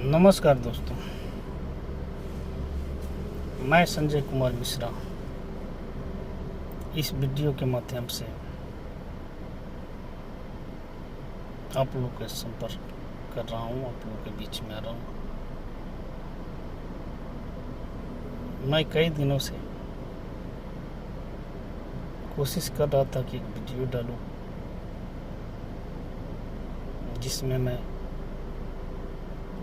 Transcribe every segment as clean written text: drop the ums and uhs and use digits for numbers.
नमस्कार दोस्तों, मैं संजय कुमार मिश्रा इस वीडियो के माध्यम से आप लोग के संपर्क कर रहा हूँ, आप लोगों के बीच में आ रहा हूँ। मैं कई दिनों से कोशिश कर रहा था कि एक वीडियो डालूं जिसमें मैं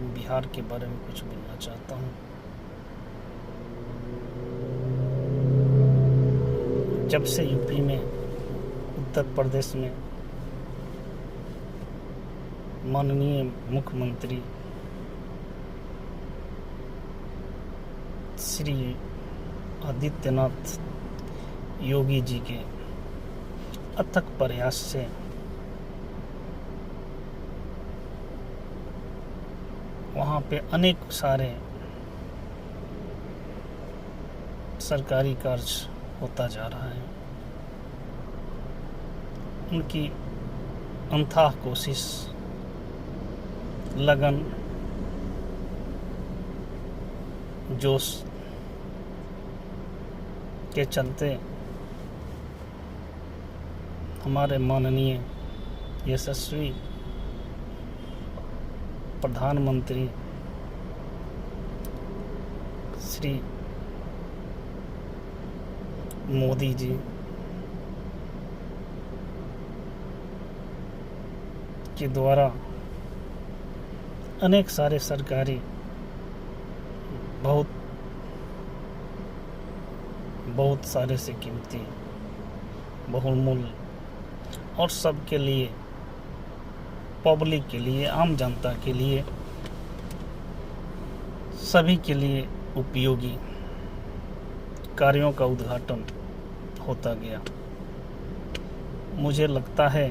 बिहार के बारे में कुछ बोलना चाहता हूँ। जब से यूपी में, उत्तर प्रदेश में माननीय मुख्यमंत्री श्री आदित्यनाथ योगी जी के अथक प्रयास से वहाँ पे अनेक सारे सरकारी कार्य होता जा रहा है। उनकी अथाह कोशिश, लगन, जोश के चलते हमारे माननीय यशस्वी प्रधानमंत्री श्री मोदी जी के द्वारा अनेक सारे सरकारी बहुत सारे से कीमती, बहुमूल्य और सबके लिए, पब्लिक के लिए, आम जनता के लिए, सभी के लिए उपयोगी कार्यों का उद्घाटन होता गया। मुझे लगता है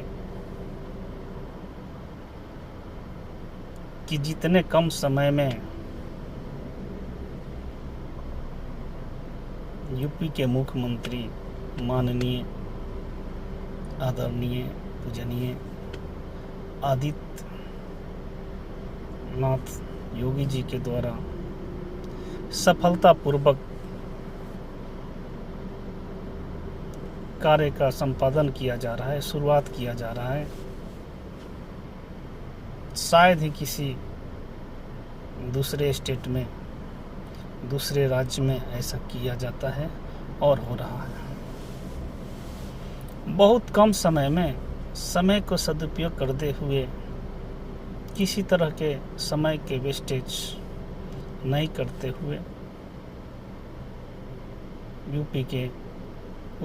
कि जितने कम समय में यूपी के मुख्यमंत्री माननीय, आदरणीय, पूजनीय आदित्यनाथ योगी जी के द्वारा सफलतापूर्वक कार्य का संपादन किया जा रहा है, शुरुआत किया जा रहा है। शायद ही किसी दूसरे स्टेट में, दूसरे राज्य में ऐसा किया जाता है और हो रहा है। बहुत कम समय में समय को सदुपयोग करते हुए, किसी तरह के समय के वेस्टेज नहीं करते हुए, यूपी के,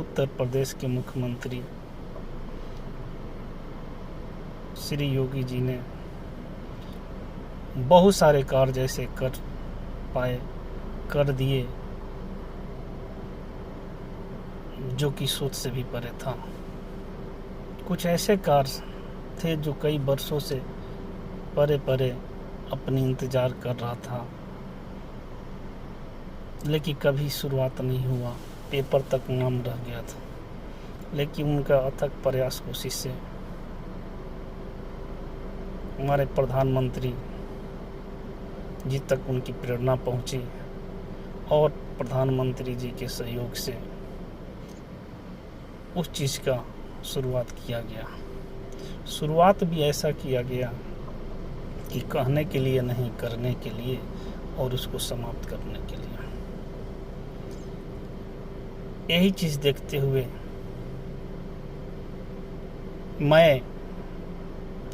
उत्तर प्रदेश के मुख्यमंत्री श्री योगी जी ने बहुत सारे कार्य ऐसे कर दिए जो कि सोच से भी परे था। कुछ ऐसे कार्य थे जो कई वर्षों से परे अपनी इंतजार कर रहा था, लेकिन कभी शुरुआत नहीं हुआ, पेपर तक नाम रह गया था। लेकिन उनका अथक प्रयास, कोशिश से हमारे प्रधानमंत्री जी तक उनकी प्रेरणा पहुंची और प्रधानमंत्री जी के सहयोग से उस चीज़ का शुरुआत किया गया। शुरुआत भी ऐसा किया गया कि कहने के लिए नहीं, करने के लिए और उसको समाप्त करने के लिए। यही चीज़ देखते हुए मैं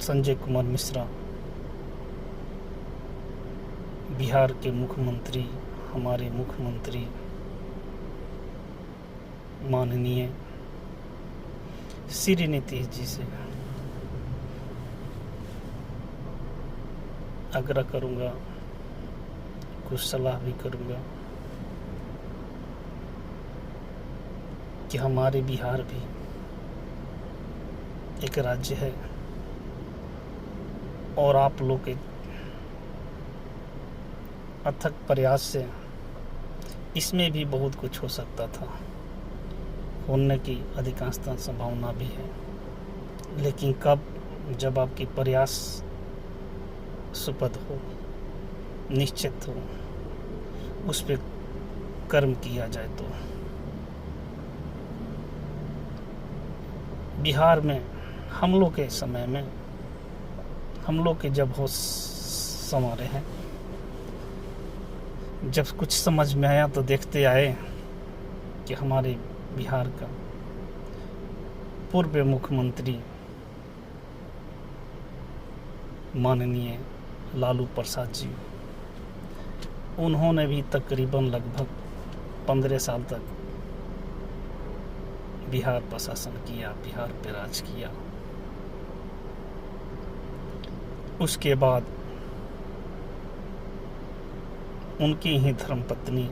संजय कुमार मिश्रा, बिहार के मुख्यमंत्री, हमारे मुख्यमंत्री माननीय श्री नीतीश जी से आग्रह करूंगा, कुछ सलाह भी करूंगा कि हमारे बिहार भी एक राज्य है और आप लोग के अथक प्रयास से इसमें भी बहुत कुछ हो सकता था, होने की अधिकांशतः संभावना भी है। लेकिन कब, जब आपकी प्रयास सुपथ हो, निश्चित हो, उस पे कर्म किया जाए तो बिहार में हम लोग के समय में, हम लोग के जब होश संवारे हैं, जब कुछ समझ में आया तो देखते आए कि हमारे बिहार का पूर्व मुख्यमंत्री माननीय लालू प्रसाद जी, उन्होंने भी तकरीबन लगभग 15 साल तक बिहार प्रशासन किया, बिहार पे राज किया। उसके बाद उनकी ही धर्मपत्नी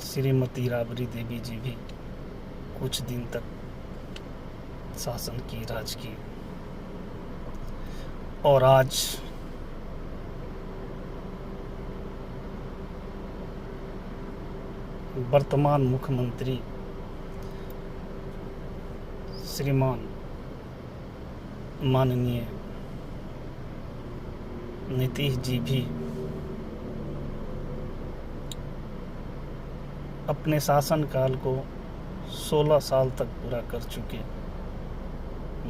श्रीमती राबड़ी देवी जी भी कुछ दिन तक शासन की, राज की। और आज वर्तमान मुख्यमंत्री श्रीमान माननीय नीतीश जी भी अपने शासनकाल को 16 साल तक पूरा कर चुके।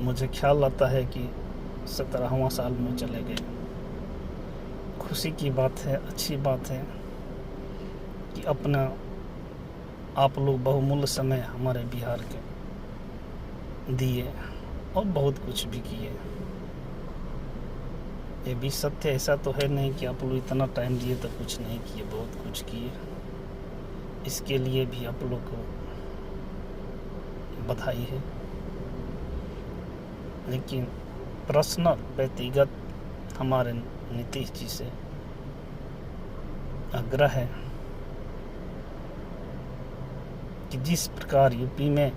मुझे ख्याल आता है कि 17वां साल में चले गए। खुशी की बात है, अच्छी बात है कि अपना आप लोग बहुमूल्य समय हमारे बिहार के दिए और बहुत कुछ भी किए। ये भी सत्य, ऐसा तो है नहीं कि आप लोग इतना टाइम दिए तो कुछ नहीं किए, बहुत कुछ किए। इसके लिए भी आप लोग को बधाई है। लेकिन पर्सनल, व्यक्तिगत हमारे नीतीश जी से आग्रह है कि जिस प्रकार यूपी में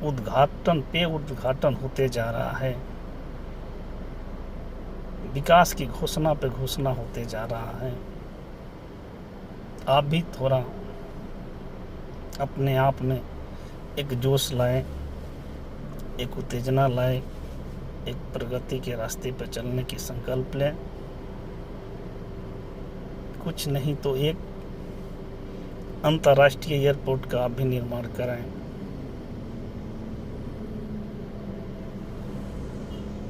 उद्घाटन पे उद्घाटन होते जा रहा है, विकास की घोषणा पे घोषणा होते जा रहा है, आप भी थोड़ा अपने आप में एक जोश लाएं, एक उत्तेजना लाएं, एक प्रगति के रास्ते पर चलने की संकल्प लें। कुछ नहीं तो एक अंतर्राष्ट्रीय एयरपोर्ट का आप भी निर्माण कराएं।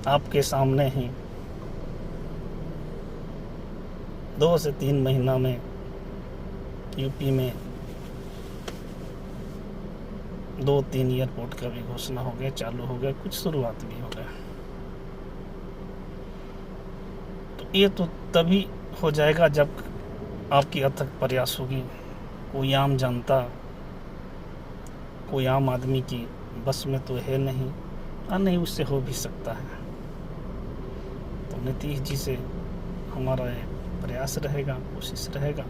आपके सामने ही 2 से 3 महीना में यूपी में 2-3 एयरपोर्ट का भी घोषणा हो गया, चालू हो गया, कुछ शुरुआत भी हो गया। तो ये तो तभी हो जाएगा जब आपकी अथक प्रयास होगी। कोई आम जनता, कोई आम आदमी की बस में तो है नहीं, नहीं उससे हो भी सकता है। तो नीतीश जी से हमारा प्रयास रहेगा, कोशिश रहेगा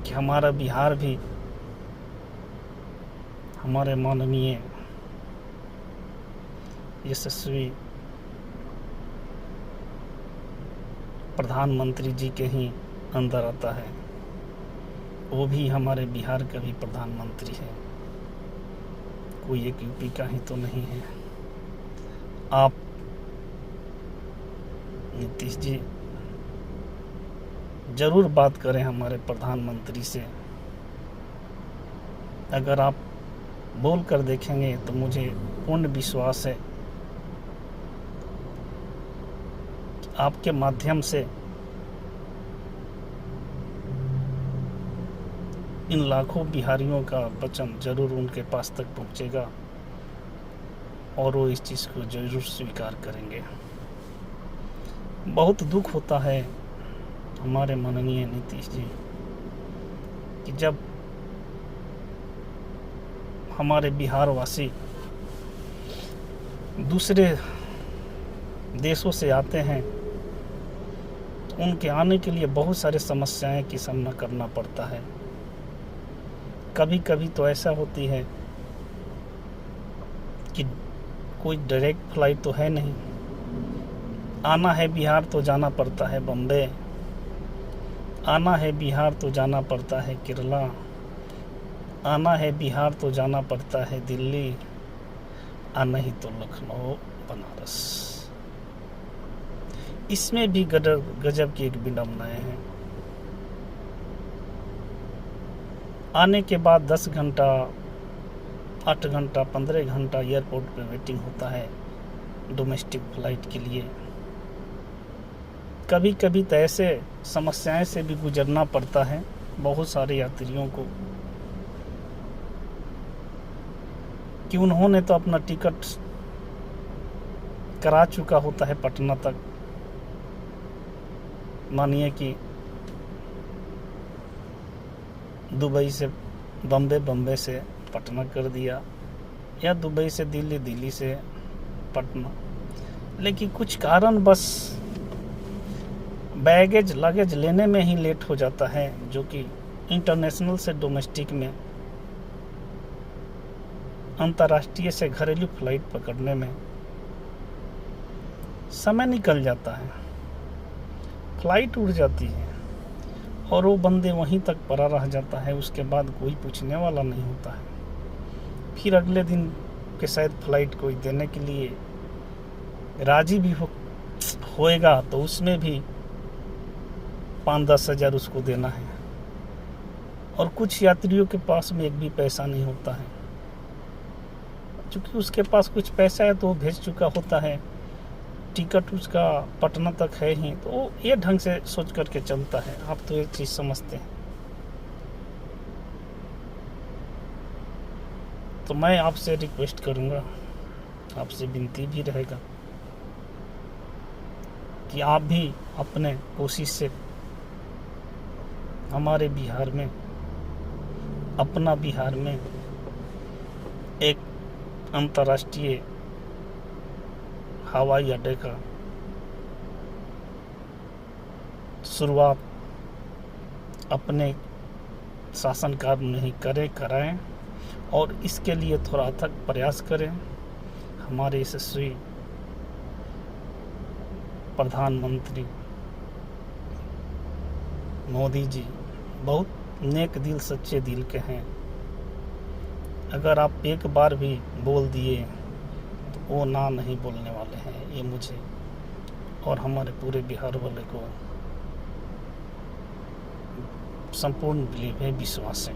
कि हमारा बिहार भी हमारे माननीय यशस्वी प्रधानमंत्री जी के ही अंदर आता है। वो भी हमारे बिहार का भी प्रधानमंत्री है, कोई एक यूपी का ही तो नहीं है। आप नीतीश जी जरूर बात करें हमारे प्रधानमंत्री से। अगर आप बोल कर देखेंगे तो मुझे पूर्ण विश्वास है कि आपके माध्यम से इन लाखों बिहारियों का वचन जरूर उनके पास तक पहुंचेगा और वो इस चीज़ को जरूर स्वीकार करेंगे। बहुत दुख होता है हमारे माननीय नीतीश जी कि जब हमारे बिहार वासी दूसरे देशों से आते हैं तो उनके आने के लिए बहुत सारे समस्याएं की सामना करना पड़ता है। कभी कभी तो ऐसा होती है कि कोई डायरेक्ट फ्लाइट तो है नहीं, आना है बिहार तो जाना पड़ता है बम्बई, आना है बिहार तो जाना पड़ता है केरला, आना है बिहार तो जाना पड़ता है दिल्ली, और नहीं तो लखनऊ बनारस। इसमें भी गजब की एक विडंबनाएं हैं। आने के बाद 10 घंटा, 8 घंटा, 15 घंटा एयरपोर्ट पे वेटिंग होता है डोमेस्टिक फ्लाइट के लिए। कभी कभी तो ऐसे समस्याएं से भी गुजरना पड़ता है बहुत सारे यात्रियों को कि उन्होंने तो अपना टिकट करा चुका होता है पटना तक। मानिए कि दुबई से बम्बे, बम्बे से पटना कर दिया, या दुबई से दिल्ली, दिल्ली से पटना, लेकिन कुछ कारण बस बैगेज लगेज लेने में ही लेट हो जाता है, जो कि इंटरनेशनल से डोमेस्टिक में, अंतर्राष्ट्रीय से घरेलू फ्लाइट पकड़ने में समय निकल जाता है। फ्लाइट उड़ जाती है और वो बंदे वहीं तक पड़ा रह जाता है। उसके बाद कोई पूछने वाला नहीं होता है। फिर अगले दिन के शायद फ्लाइट कोई देने के लिए राजी भी होएगा तो उसमें भी 5-10 हज़ार उसको देना है। और कुछ यात्रियों के पास में एक भी पैसा नहीं होता है। क्योंकि उसके पास कुछ पैसा है तो वो भेज चुका होता है, टिकट उसका पटना तक है ही, तो वो ये ढंग से सोच करके चलता है। आप तो एक चीज़ समझते हैं। तो मैं आपसे रिक्वेस्ट करूंगा, आपसे विनती भी रहेगा कि आप भी अपने कोशिश से हमारे बिहार में, अपना बिहार में एक अंतर्राष्ट्रीय हवाई अड्डे का शुरुआत अपने शासनकाल में ही कराएं और इसके लिए थोड़ा अथक प्रयास करें। हमारे यशस्वी प्रधानमंत्री मोदी जी बहुत नेक दिल, सच्चे दिल के हैं। अगर आप एक बार भी बोल दिए तो वो ना नहीं बोलने वाले हैं। ये मुझे और हमारे पूरे बिहार वाले को संपूर्ण बिलीव है, विश्वास है।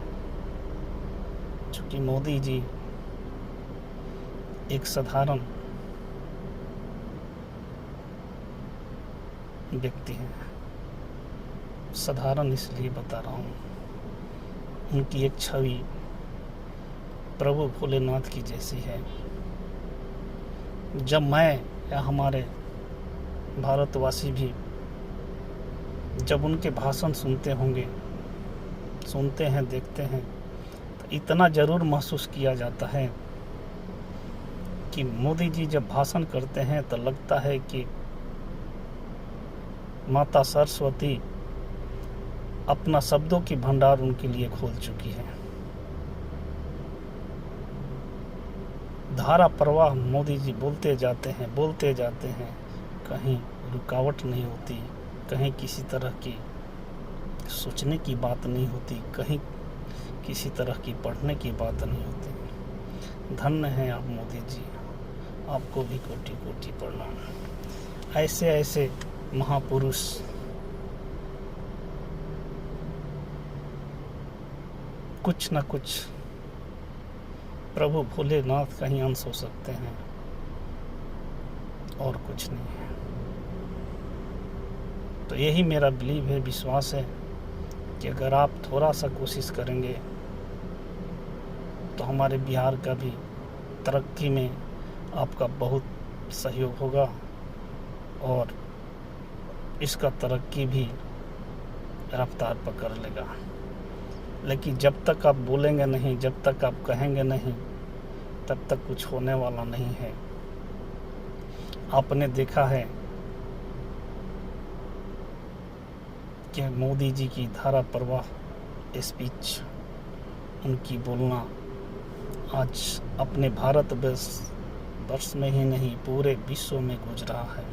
क्योंकि मोदी जी एक साधारण व्यक्ति हैं। साधारण इसलिए बता रहा हूँ, उनकी एक छवि प्रभु भोलेनाथ की जैसी है। जब मैं या हमारे भारतवासी भी जब उनके भाषण सुनते हैं, देखते हैं, तो इतना ज़रूर महसूस किया जाता है कि मोदी जी जब भाषण करते हैं तो लगता है कि माता सरस्वती अपना शब्दों की भंडार उनके लिए खोल चुकी है। धारा प्रवाह मोदी जी बोलते जाते हैं, कहीं रुकावट नहीं होती, कहीं किसी तरह की सोचने की बात नहीं होती, कहीं किसी तरह की पढ़ने की बात नहीं होती। धन्य हैं आप मोदी जी, आपको भी कोटि कोटि प्रणाम। ऐसे ऐसे महापुरुष कुछ न कुछ प्रभु भोलेनाथ का ही अंश हो सकते हैं और कुछ नहीं है। तो यही मेरा बिलीव है, विश्वास है कि अगर आप थोड़ा सा कोशिश करेंगे तो हमारे बिहार का भी तरक्की में आपका बहुत सहयोग होगा और इसका तरक्की भी रफ्तार पकड़ लेगा। लेकिन जब तक आप बोलेंगे नहीं, जब तक आप कहेंगे नहीं, तब तक कुछ होने वाला नहीं है। आपने देखा है कि मोदी जी की धारा प्रवाह स्पीच, उनकी बोलना आज अपने भारत वर्ष में ही नहीं पूरे विश्व में गूंज रहा है।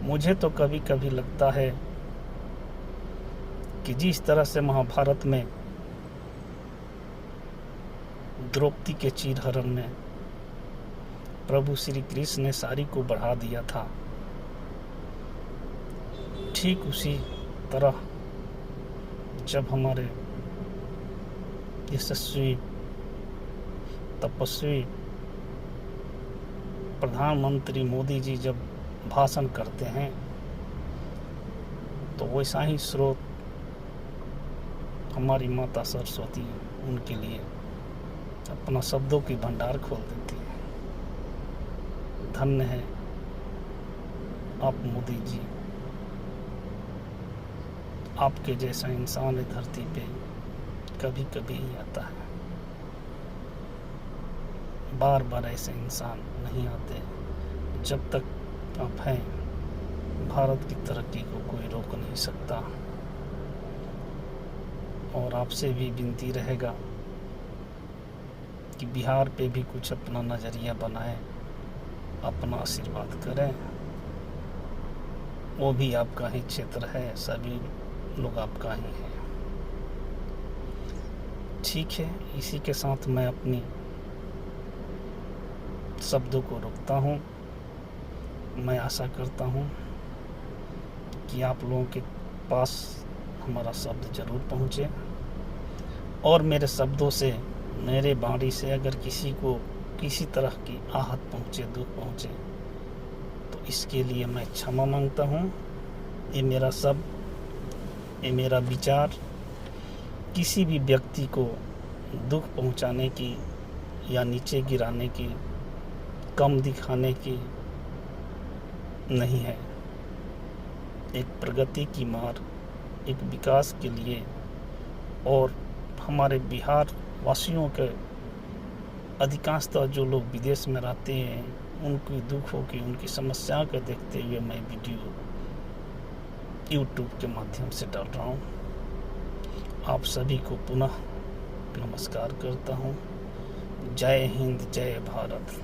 मुझे तो कभी कभी लगता है कि जिस तरह से महाभारत में द्रौपदी के चीरहरण ने प्रभु श्री कृष्ण ने सारी को बढ़ा दिया था, ठीक उसी तरह जब हमारे यशस्वी तपस्वी प्रधानमंत्री मोदी जी जब भाषण करते हैं तो वैसा ही स्रोत हमारी माता सरस्वती उनके लिए अपना शब्दों की भंडार खोल देती है। धन्य है आप मोदी जी, आपके जैसा इंसान इस धरती पे कभी कभी ही आता है, बार बार ऐसे इंसान नहीं आते। जब तक आप हैं, भारत की तरक्की को कोई रोक नहीं सकता। और आपसे भी विनती रहेगा कि बिहार पे भी कुछ अपना नज़रिया बनाएं, अपना आशीर्वाद करें। वो भी आपका ही क्षेत्र है, सभी लोग आपका ही हैं। ठीक है, इसी के साथ मैं अपनी शब्दों को रोकता हूँ। मैं आशा करता हूँ कि आप लोगों के पास हमारा शब्द ज़रूर पहुँचे और मेरे शब्दों से, मेरे वाणी से अगर किसी को किसी तरह की आहत पहुँचे, दुख पहुँचे, तो इसके लिए मैं क्षमा मांगता हूँ। ये मेरा शब्द, ये मेरा विचार किसी भी व्यक्ति को दुख पहुँचाने की या नीचे गिराने की, कम दिखाने की नहीं है। एक प्रगति की मार्ग, एक विकास के लिए और हमारे बिहार वासियों के अधिकांशतः जो लोग विदेश में रहते हैं, उनकी दुखों की, उनकी समस्या को देखते हुए मैं वीडियो YouTube के माध्यम से डाल रहा हूँ। आप सभी को पुनः नमस्कार करता हूँ। जय हिंद, जय भारत।